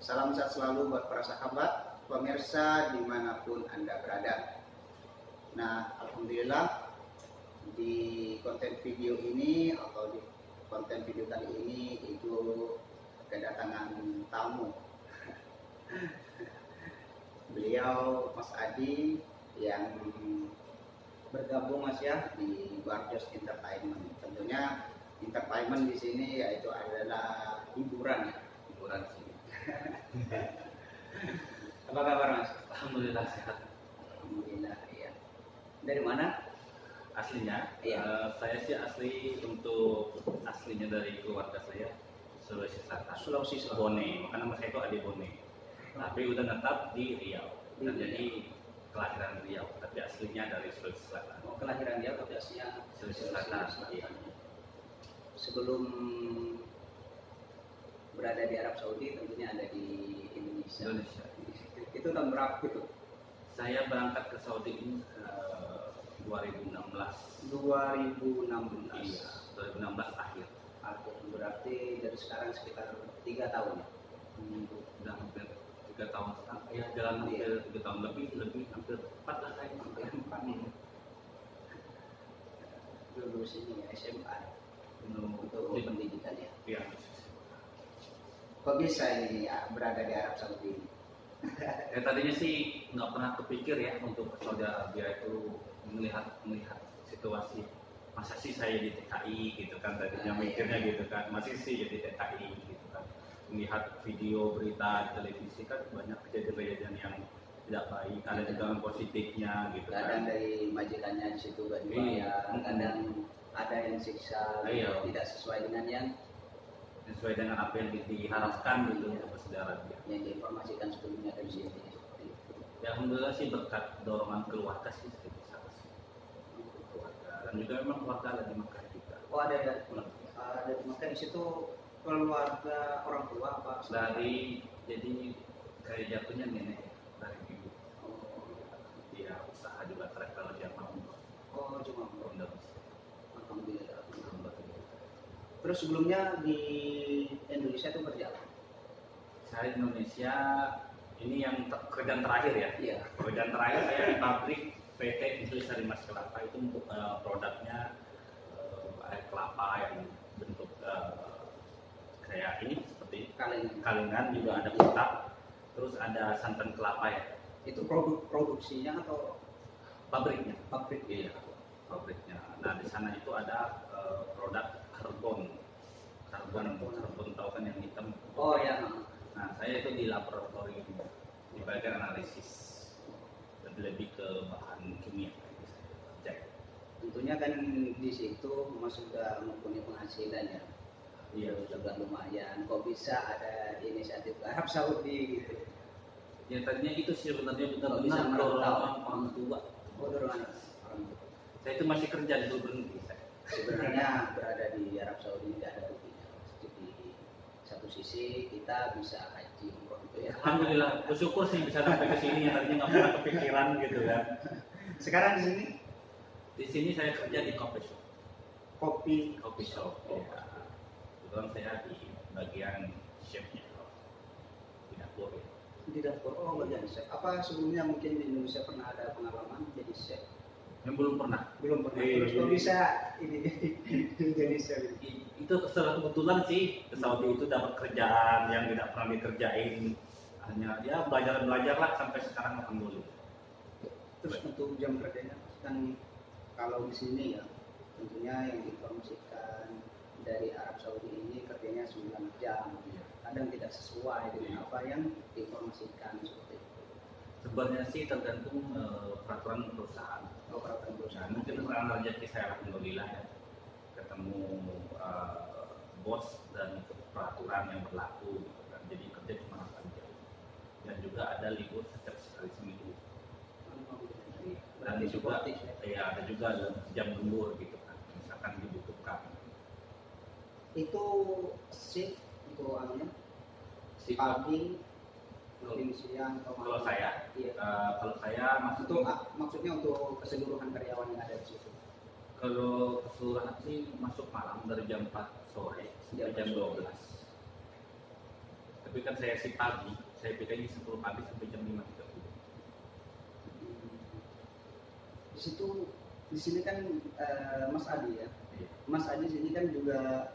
Salam sehat selalu buat para sahabat, pemirsa dimanapun Anda berada. Nah, alhamdulillah di konten video ini atau di konten video kali ini itu kedatangan tamu. Beliau Mas Adi yang bergabung Mas ya di Barjos Entertainment. Tentunya entertainment di sini yaitu adalah hiburan ya, hiburan sih. Apa kabar Mas? Alhamdulillah sehat. Alhamdulillah ya. Dari mana? Aslinya, Iya. saya sih aslinya dari keluarga saya Sulawesi Selatan. Sulawesi Selatan. Bone, karena nama saya itu Adi Bone. Tapi udah netap di Riau. Di Dan Riau. jadi kelahiran Riau, tapi aslinya dari Sulawesi Selatan. Oh, kelahiran dia tapi aslinya Sulawesi Selatan. Iya. Sebelum berada di Arab Saudi tentunya ada di Indonesia. Itu tahun berapa itu? Saya berangkat ke Saudi ini 2016. 2016. Iya, 2016 akhir. Berarti dari sekarang sekitar 3 tahun ya. Udah hampir 3 tahun setengah. Ya, jalan hampir 3 tahun lebih hampir 4 lah saya. Hampir 4 nih. Lulus ini ya SMA untuk pendidikan ya. Iya. Kok bisa ini ya berada di Arab Saudi? Ya, tadinya sih nggak pernah kepikir ya untuk ke Saudi Arabia itu melihat situasi, masa sih saya di TKI gitu kan, tadinya mikirnya gitu kan, masih sih jadi TKI gitu kan, melihat video berita di televisi kan banyak kejadian-kejadian yang tidak baik, ada juga yang positifnya gitu Kadang kan. dari majikannya di situ gak dibayar, kadang ada yang siksa, Iya. tidak sesuai dengan yang Sesuai dengan apa yang diharapkan gitu untuk ke Saudi Arabia. yang diinformasikan sebelumnya dari sini seperti itu. Ya alhamdulillah sih berkat dorongan keluarga sih saya bisa ke sini. Keluarga dan juga memang keluarga ada di Makkah juga. Oh ada di Makkah di situ keluarga orang tua apa? Jadi kayak jatuhnya nenek dari ibu. Oh, Dia usaha juga travel Jerman oh cuma ke Indonesia. alhamdulillah. Terus sebelumnya di Indonesia itu kerja apa? Saya di Indonesia ini yang kerjaan terakhir ya. Iya. Kerjaan terakhir saya di pabrik PT Indonesia Mas Kelapa, itu untuk produknya air kelapa yang bentuk kayak ini seperti kalengan, juga ada kotak, terus ada santan kelapa ya. Itu produksinya atau Pabriknya. pabrik? Iya, pabriknya. Nah di sana itu ada produk karbon tahu kan yang hitam. Oh ya. Nah saya itu di laboratorium di bagian analisis, lebih ke bahan kimia. Cek. Tentunya kan di situ Mas sudah mempunyai penghasilan ya. Iya. Sudah lumayan. Kok bisa ada inisiatif ke Arab Saudi gitu? Ya tadinya itu sih sebenarnya Nggak bisa benar-benar merantau. dorongan orang tua. Oh dorongan orang tua. Saya itu masih kerja di berhenti. Sebenarnya berada di Arab Saudi tidak ada ruginya. Di satu sisi kita bisa haji umroh itu ya. Alhamdulillah, bersyukur sih bisa sampai ke sini yang tadinya nggak pernah kepikiran gitu kan. Sekarang di sini Di sini saya kerja di coffee shop. kopi shop. Ya. Kebetulan saya di bagian chefnya di dapur ya. di dapur. Oh bagian chef. Apa sebelumnya mungkin di Indonesia pernah ada pengalaman jadi chef? Yang belum pernah. Belum pernah. Terus kok bisa ini jadi chef? Itu secara kebetulan sih ke Saudi itu dapat kerjaan yang tidak pernah dikerjain, hanya ya belajar lah sampai sekarang alhamdulillah. Terus untuk jam kerjanya kan kalau di sini ya tentunya yang diinformasikan dari Arab Saudi ini kerjanya 9 jam, kadang tidak sesuai dengan apa yang diinformasikan seperti itu. Sebenarnya sih tergantung peraturan perusahaan. Peraturan perusahaan. Mungkin peraturan rezeki saya alhamdulillah ya, ketemu bos dan ikut peraturan yang berlaku gitu kan. Jadi kerja cuma 8 jam dan juga ada libur setiap sekali seminggu. Dan juga ya ada juga jam lembur gitu kan, misalkan dibutuhkan. Itu shift itu anunya Shift pagi, siang atau kalau malam? saya, Iya. kalau saya Untuk maksudnya untuk keseluruhan karyawan yang ada di situ. kalau keseluruhan sih masuk malam dari jam 4 sore sampai jam 12. Tapi kan saya si pagi, saya pikirnya 10 pagi sampai jam 5.30. Di situ, di sini kan Mas Adi ya. Iya. Mas Adi sini kan juga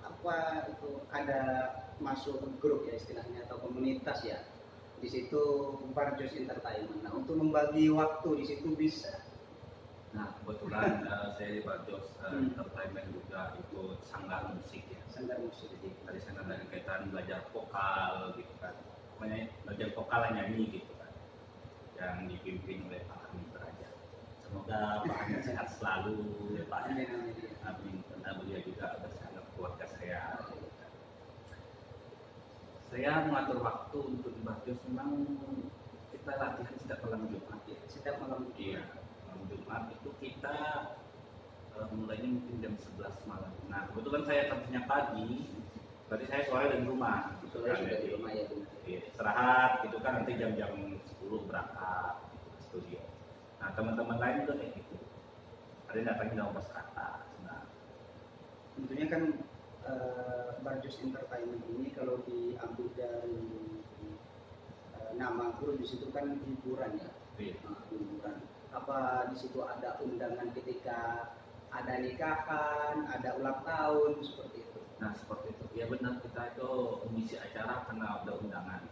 apa itu ada masuk grup ya istilahnya atau komunitas ya. Di situ Barjos Entertainment. Nah, untuk membagi waktu di situ bisa. Nah kebetulan saya di Barjos Entertainment juga ikut sanggar musik ya. Sanggar musik. Jadi tadi saya ada kegiatan belajar vokal gitu kan. Pokoknya belajar vokal nyanyi gitu kan. Yang dipimpin oleh Pak Amin Beraja. Semoga Pak Amin sehat selalu ya Pak. Amin. Karena beliau juga bersama keluarga saya. Saya mengatur waktu untuk di Barjos memang kita latihan setiap malam Jumat ya. Setiap malam Iya, malam Jumat itu kita mulainya mungkin jam 11 malam. Nah kebetulan saya kerjanya pagi, berarti saya sore dari rumah. Gitu Sore kan. sudah di Jadi, rumah ya Bu. iya, istirahat gitu kan nanti jam-jam 10 berangkat ke studio. Nah teman-teman lain juga kayak gitu. Ada yang datangnya dalam kata. Nah, Tentunya kan Barjos Entertainment ini kalau diambil dari nama guru di situ kan hiburan ya. iya. Hiburan. Apa di situ ada undangan ketika ada nikahan, ada ulang tahun seperti itu. Nah seperti itu. Ya benar kita itu mengisi acara karena ada undangan.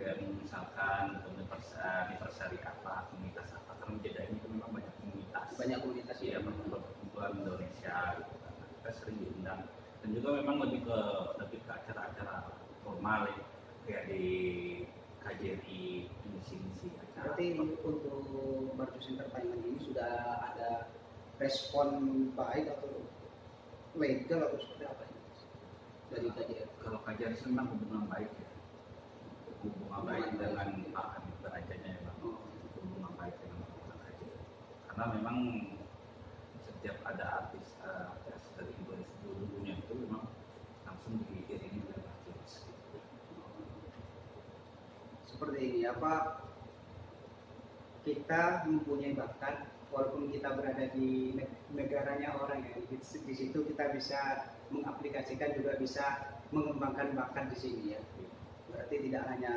Kayak misalkan anniversary apa, komunitas apa. Karena Jeddah ini memang banyak komunitas. Banyak komunitas Iya, ya. perkumpulan Indonesia gitu kan. Kita sering diundang dan juga memang lebih ke acara-acara formal ya, kayak di KJRI misi acara. Berarti untuk Barjos Entertainment ini sudah ada respon baik atau legal atau seperti apa ini dari KJR? Kalau KJRI sih memang hubungan baik ya, hubungan baik dengan Pak Amin Berajanya ya Bang. Hubungan baik dengan Pak KJRI karena memang setiap ada artis dari Indonesia seluruh dunia itu memang langsung diiringi oleh Barjos. Seperti ini apa kita mempunyai bakat walaupun kita berada di negaranya orang ya di situ kita bisa mengaplikasikan juga bisa mengembangkan bakat di sini ya. Berarti tidak hanya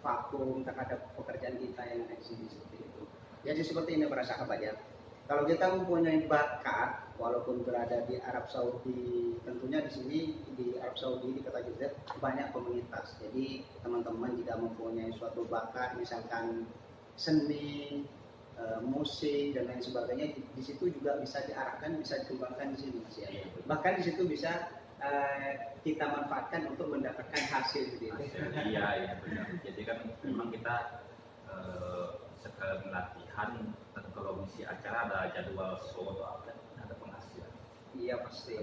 vakum terhadap pekerjaan kita yang ada di sini seperti itu. Jadi seperti ini para sahabat ya. Kalau kita mempunyai bakat, walaupun berada di Arab Saudi, tentunya di sini di Arab Saudi di kota Jeddah banyak komunitas. Jadi teman-teman jika mempunyai suatu bakat, misalkan seni, musik dan lain sebagainya, di situ juga bisa diarahkan, bisa dikembangkan di sini Mas ya. Bahkan di situ bisa kita manfaatkan untuk mendapatkan hasil gitu. Iya benar. Jadi kan memang kita sekali latihan dan kalau misi acara ada jadwal show atau apa ada penghasilan. Iya pasti.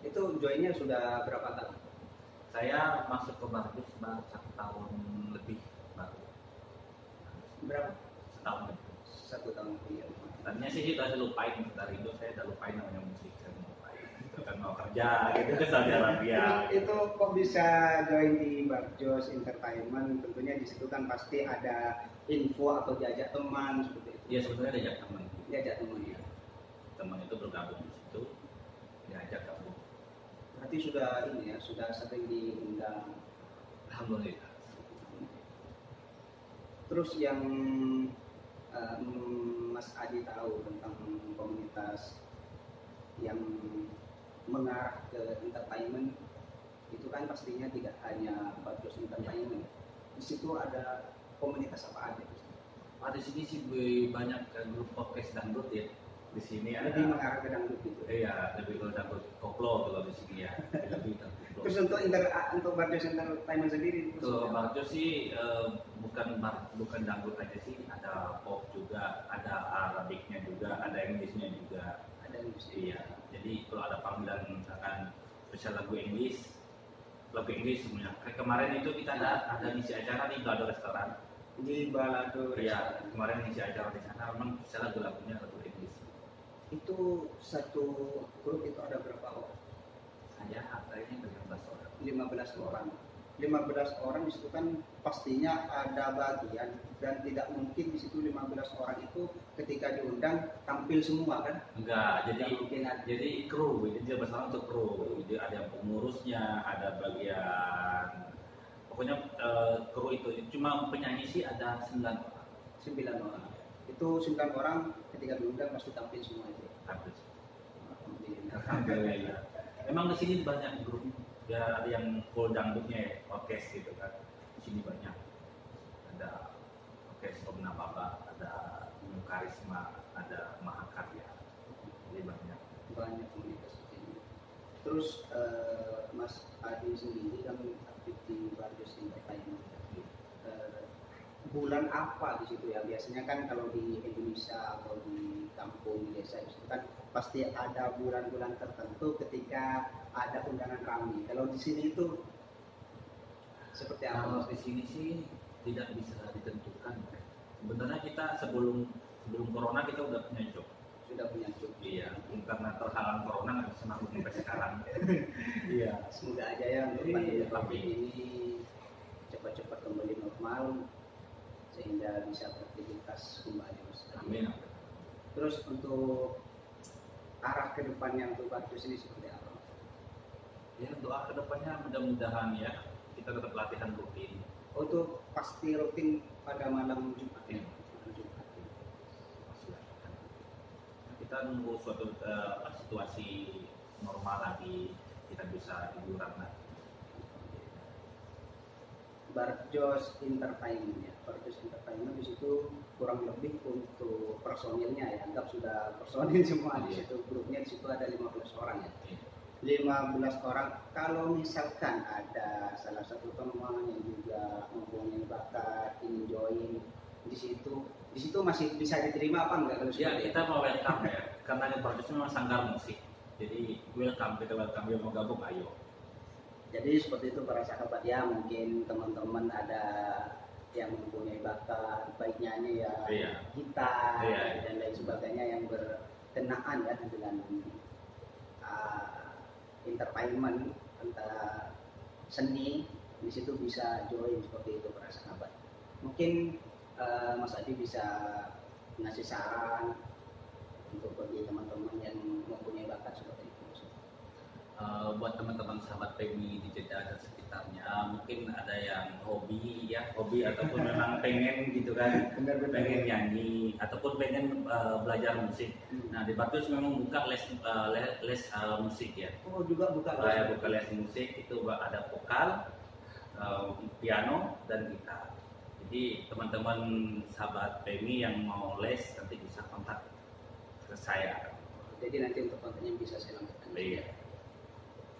Itu joinnya sudah berapa tahun? Saya masuk ke Barjos baru 1 tahun lebih baru. Berapa? 1 tahun lebih. 1 tahun lebih ya. Tadinya sih udah lupain dari itu saya udah lupain namanya musik saya mau lupain. Itu kan mau kerja gitu ke Saudi Arabia. Itu kok bisa join di Barjos Entertainment? Tentunya di situ kan pasti ada info atau diajak teman seperti itu. Iya sebenarnya diajak teman. Diajak teman ya. Teman itu bergabung di situ, diajak gabung. Berarti sudah ini ya, sudah sering diundang. Alhamdulillah. Terus yang Mas Adi tahu tentang komunitas yang mengarah ke entertainment itu kan pastinya tidak hanya Barjos Entertainment. Di situ ada komunitas apa aja? Di sini sih banyak grup podcast dangdut ya. Di sini Lebih mengarah ke dangdut gitu. Iya, lebih ke dangdut koplo kalau di sini ya. Lebih dangdut koplo. Terus untuk Barjos Entertainment sendiri? Kalau Barjos sih bukan dangdut aja sih, ada pop juga, ada Arabiknya juga, ada Inggrisnya juga. Ada musik. Iya. Jadi kalau ada panggilan misalkan spesial lagu Inggris semuanya. Kayak kemarin itu kita ada ngisi acara di Balado Restoran. Di Balado Iya, Restoran. kemarin ngisi acara di sana memang spesial lagunya lagu Inggris. Itu satu grup itu ada berapa orang? Saya kayaknya 15 orang. 15 orang. 15 orang di situ kan pastinya ada bagian, dan tidak mungkin di situ 15 orang itu ketika diundang tampil semua kan? Enggak, Tidak mungkin ada. jadi kru, jadi dia bersama untuk kru. Jadi ada yang pengurusnya, ada bagian pokoknya kru itu. Cuma penyanyi sih ada 9 orang. 9 orang. Itu 9 orang ketika diundang pasti tampil semua itu. Habis. Alhamdulillah. Alhamdulillah. Memang di sini banyak grup. Ya ada yang full dangdutnya ya, orkes gitu kan. Di sini banyak. Ada orkes Omna Baba, ada New Karisma, ada Mahakarya. Jadi banyak. Banyak komunitas ini. Terus Mas Adi sendiri kan aktif di Barjos Entertainment. Bulan apa di situ ya? Biasanya kan kalau di Indonesia atau di kampung di desa itu kan pasti ada bulan-bulan tertentu ketika ada undangan ramai. Kalau di sini itu seperti Kalau apa? di sini sih tidak bisa ditentukan. Sebenarnya kita sebelum corona kita udah punya job. Sudah punya job. Iya, karena terhalang corona nggak bisa nanggung sampai sekarang. Iya. Semoga aja ya untuk Iya, pandemi amin. ini cepat-cepat kembali normal sehingga bisa beraktivitas kembali. Mas Adi. Amin. Terus untuk arah kedepannya untuk Barjos ini seperti apa? Ya doa kedepannya mudah-mudahan ya kita tetap latihan rutin. Oh, itu pasti rutin pada malam Jumat ya? Iya. Malam Jumat. Masih latihan. Kita nunggu suatu situasi normal lagi, kita bisa liburan lagi. Barjos Entertainment ya. Barjos Entertainment di situ kurang lebih untuk personilnya ya, anggap sudah personil semua di Iya. situ. Grupnya di situ ada 15 orang ya. Iya. 15 orang. Kalau misalkan ada salah satu teman yang juga mempunyai bakat ingin join di situ masih bisa diterima apa enggak kalau Ya seperti kita mau welcome ya, karena Barjos memang sanggar musik. Jadi welcome, kita welcome, dia mau gabung ayo. Jadi seperti itu para sahabat ya, mungkin teman-teman ada yang mempunyai bakat baik nyanyi ya, Iya. gitar Iya. dan lain sebagainya yang berkenaan ya dengan entertainment antara seni, di situ bisa join seperti itu para sahabat. Mungkin Mas Adi bisa ngasih saran untuk bagi teman-teman yang mempunyai bakat seperti itu. Buat teman-teman sahabat PMI di Jeddah dan sekitarnya, mungkin ada yang hobi ataupun memang pengen gitu kan, Benar-benar. pengen nyanyi ataupun pengen belajar musik. Nah di Barjos memang buka les musik ya. Oh, juga buka Saya buka les musik itu ada vokal, piano dan gitar. Jadi teman-teman sahabat PMI yang mau les nanti bisa kontak ke saya. Jadi nanti untuk kontennya bisa saya lampirkan. Iya.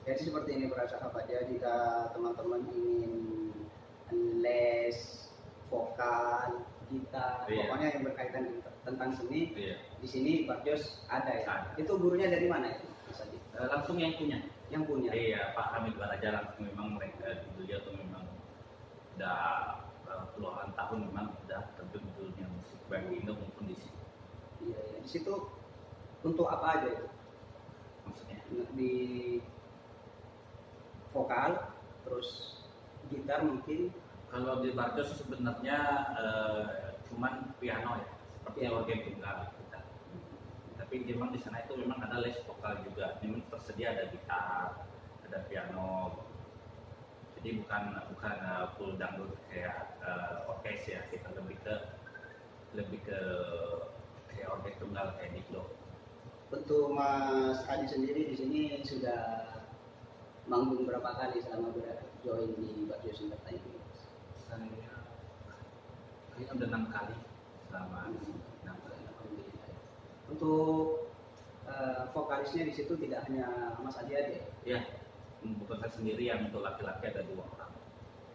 Jadi seperti ini para sahabat ya, jika teman-teman ingin les vokal, gitar, Iya. pokoknya yang berkaitan tentang seni, Iya. di sini Barjos ada ya. Ada. Itu gurunya dari mana itu, Mas Adi? Langsung yang punya. Yang punya. Iya, Pak Hamid Baraja langsung, memang mereka beliau tuh memang udah puluhan tahun memang udah terjun di dunia musik baik di Indo maupun di sini. Iya, iya. Di situ untuk apa aja itu? Maksudnya Di vokal, terus gitar mungkin. kalau di Barjos sebenarnya cuman piano ya, seperti Piano. organ tunggal kita. Tapi memang di sana itu memang ada les vokal juga. Memang tersedia ada gitar, ada piano. Jadi bukan full dangdut kayak orkes ya, kita lebih ke kayak orkes tunggal kayak diklo. Untuk Mas Adi sendiri di sini sudah manggung berapa kali selama join di Barjos Entertainment? Saya kayaknya udah 6 kali selama 6 kali. Alhamdulillah. Untuk vokalisnya di situ tidak hanya Mas Adi aja, Ya, bukan saya sendiri, yang untuk laki-laki ada 2 orang.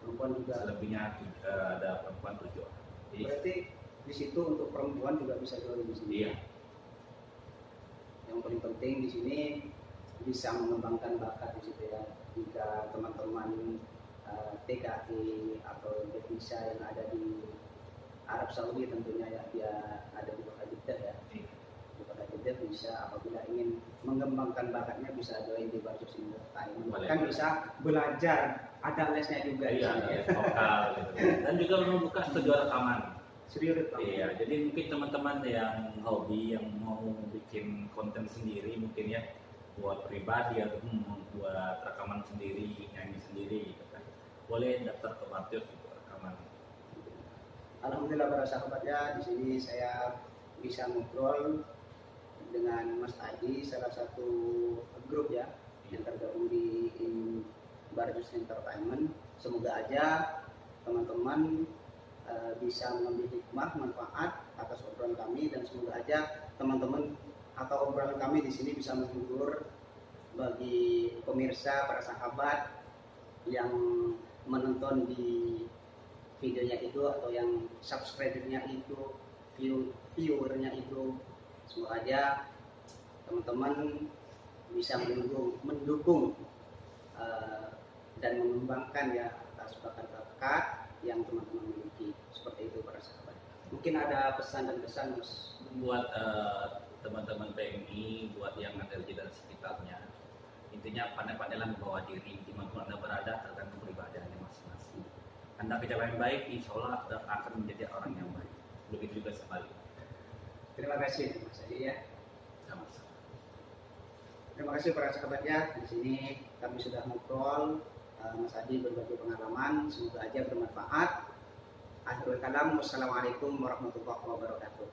perempuan juga. Selebihnya ada perempuan 7 orang. Jadi, Berarti di situ untuk perempuan juga bisa join di sini. iya. Yang paling penting di sini bisa mengembangkan bakat di situ ya. Jika teman-teman TKI atau devisa yang ada di Arab Saudi tentunya ya, dia ada di Kota Jeddah ya. Iya. Di Kota Jeddah bisa apabila ingin mengembangkan bakatnya bisa join di Barjos Entertainment. Boleh. Kan bisa belajar ada lesnya juga di Iya, sini, ya. les vokal gitu. Dan juga membuka studio rekaman. Serius Bang. Iya, jadi mungkin teman-teman yang hobi yang mau bikin konten sendiri mungkin ya buat pribadi atau buat rekaman sendiri, nyanyi sendiri gitu kan. Boleh daftar ke Matius gitu rekaman. Alhamdulillah para sahabat ya, di sini saya bisa ngobrol dengan Mas Adi, salah satu grup ya yang tergabung di Barjus Entertainment. Semoga aja teman-teman bisa mengambil hikmah, manfaat atas obrolan kami, dan semoga aja teman-teman atau obrolan kami di sini bisa menghibur bagi pemirsa, para sahabat yang menonton di videonya itu atau yang subscribernya itu, viewernya itu. Semoga aja teman-teman bisa mendukung dan mengembangkan ya atas bakat-bakat yang teman-teman miliki. Seperti itu para sahabat. Mungkin ada pesan dan kesan Mas Buat teman-teman PMI, buat yang ada di sekitarnya, intinya pandai-pandailah membawa diri dimanapun Anda berada, tergantung peribadahannya masing-masing. Anda kerja yang baik, insya Allah akan menjadi orang yang baik. Begitu juga sebaliknya. Terima kasih Mas Adi ya. Sama-sama. Terima kasih para sahabat ya. Di sini kami sudah ngobrol, Mas Adi berbagi pengalaman, semoga aja bermanfaat. Akhirul kalam, wassalamualaikum warahmatullahi wabarakatuh.